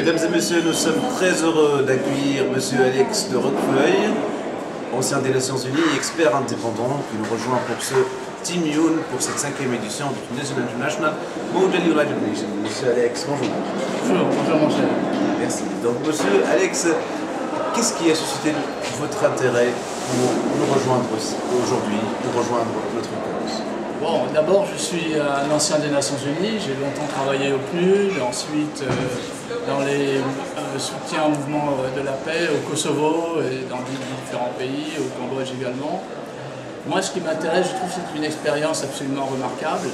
Mesdames et messieurs, nous sommes très heureux d'accueillir Monsieur Alex de Roquefeuille, ancien des Nations Unies et expert indépendant, qui nous rejoint pour ce Team UN pour cette 5e édition du Tunisian International Model United Nations. Monsieur Alex, bonjour. Bonjour mon cher. Merci. Donc Monsieur Alex, qu'est-ce qui a suscité votre intérêt pour nous rejoindre aujourd'hui, pour rejoindre notre cause? Bon, d'abord, je suis un ancien des Nations Unies, j'ai longtemps travaillé au PNUD, ensuite dans les soutiens au mouvement de la paix au Kosovo et dans différents pays, au Cambodge également. Moi, ce qui m'intéresse, je trouve que c'est une expérience absolument remarquable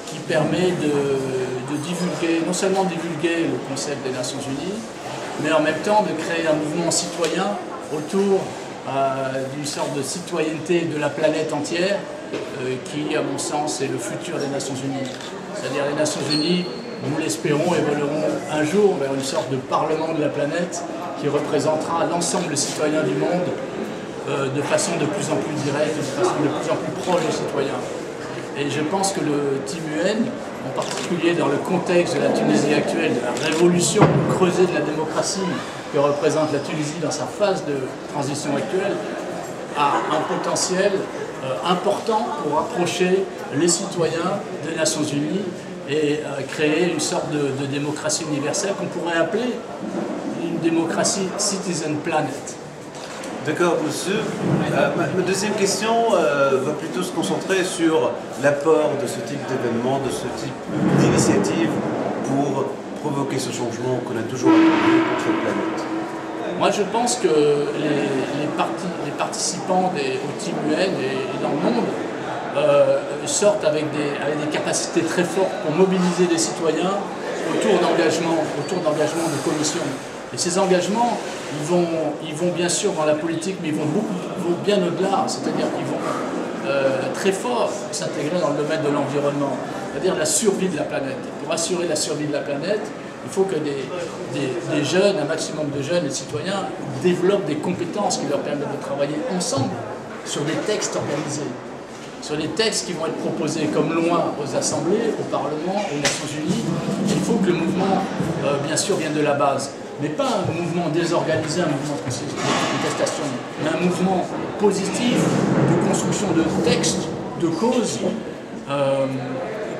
qui permet de divulguer, non seulement divulguer le concept des Nations Unies, mais en même temps de créer un mouvement citoyen autour d'une sorte de citoyenneté de la planète entière qui, à mon sens, est le futur des Nations Unies. C'est-à-dire les Nations Unies, nous l'espérons, évolueront un jour vers une sorte de parlement de la planète qui représentera l'ensemble des citoyens du monde de façon de plus en plus directe, de façon de plus en plus proche des citoyens. Et je pense que le Team UN, en particulier dans le contexte de la Tunisie actuelle, de la révolution, le creuset de la démocratie que représente la Tunisie dans sa phase de transition actuelle, a un potentiel important pour approcher les citoyens des Nations Unies et créer une sorte de démocratie universelle qu'on pourrait appeler une démocratie Citizen Planet. D'accord, monsieur. Ma deuxième question va plutôt se concentrer sur l'apport de ce type d'événement, de ce type d'initiative pour provoquer ce changement qu'on a toujours attendu pour cette planète. Moi, je pense que les participants au Team UN et dans le monde sortent avec des capacités très fortes pour mobiliser les citoyens autour d'engagements de commission. Et ces engagements, ils vont bien sûr dans la politique, mais ils vont bien au-delà. C'est-à-dire qu'ils vont très fort s'intégrer dans le domaine de l'environnement, c'est-à-dire la survie de la planète. Et pour assurer la survie de la planète, il faut que des jeunes, un maximum de jeunes et de citoyens développent des compétences qui leur permettent de travailler ensemble sur des textes organisés, sur des textes qui vont être proposés comme loi aux assemblées, au Parlement, aux Nations Unies. Et il faut que le mouvement, bien sûr, vienne de la base. Mais pas un mouvement désorganisé, un mouvement de contestation, mais un mouvement positif de construction de textes, de causes,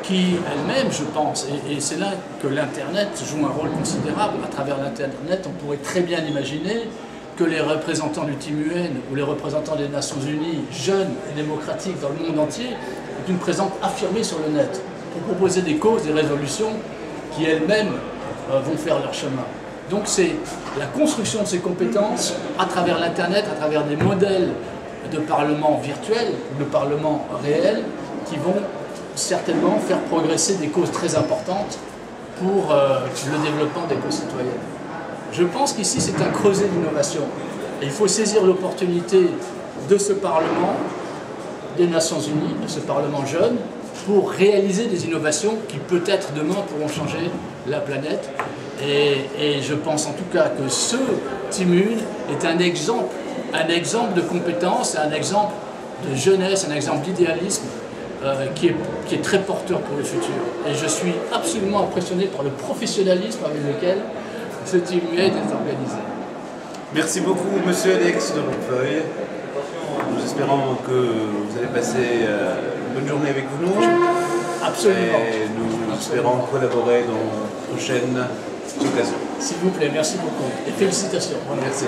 qui elle-même, je pense, et c'est là que l'Internet joue un rôle considérable. À travers l'Internet, on pourrait très bien imaginer que les représentants du Team UN ou les représentants des Nations Unies, jeunes et démocratiques dans le monde entier, aient une présence affirmée sur le net pour proposer des causes, des résolutions qui elles-mêmes vont faire leur chemin. Donc c'est la construction de ces compétences à travers l'Internet, à travers des modèles de parlement virtuels, de parlement réel, qui vont certainement faire progresser des causes très importantes pour le développement des causes citoyennes. Je pense qu'ici c'est un creuset d'innovation. Et il faut saisir l'opportunité de ce Parlement des Nations Unies, de ce Parlement jeune, pour réaliser des innovations qui peut-être demain pourront changer la planète. Et je pense en tout cas que ce Team UN est un exemple de compétence, un exemple de jeunesse, un exemple d'idéalisme qui est très porteur pour le futur. Et je suis absolument impressionné par le professionnalisme avec lequel ce Team UN est organisé. Merci beaucoup, Monsieur Alex de Roquefeuille. Nous espérons que vous allez passer une bonne journée avec nous. Absolument. Et nous espérons collaborer dans de prochaines occasions. S'il vous plaît, merci beaucoup. Et félicitations. Merci.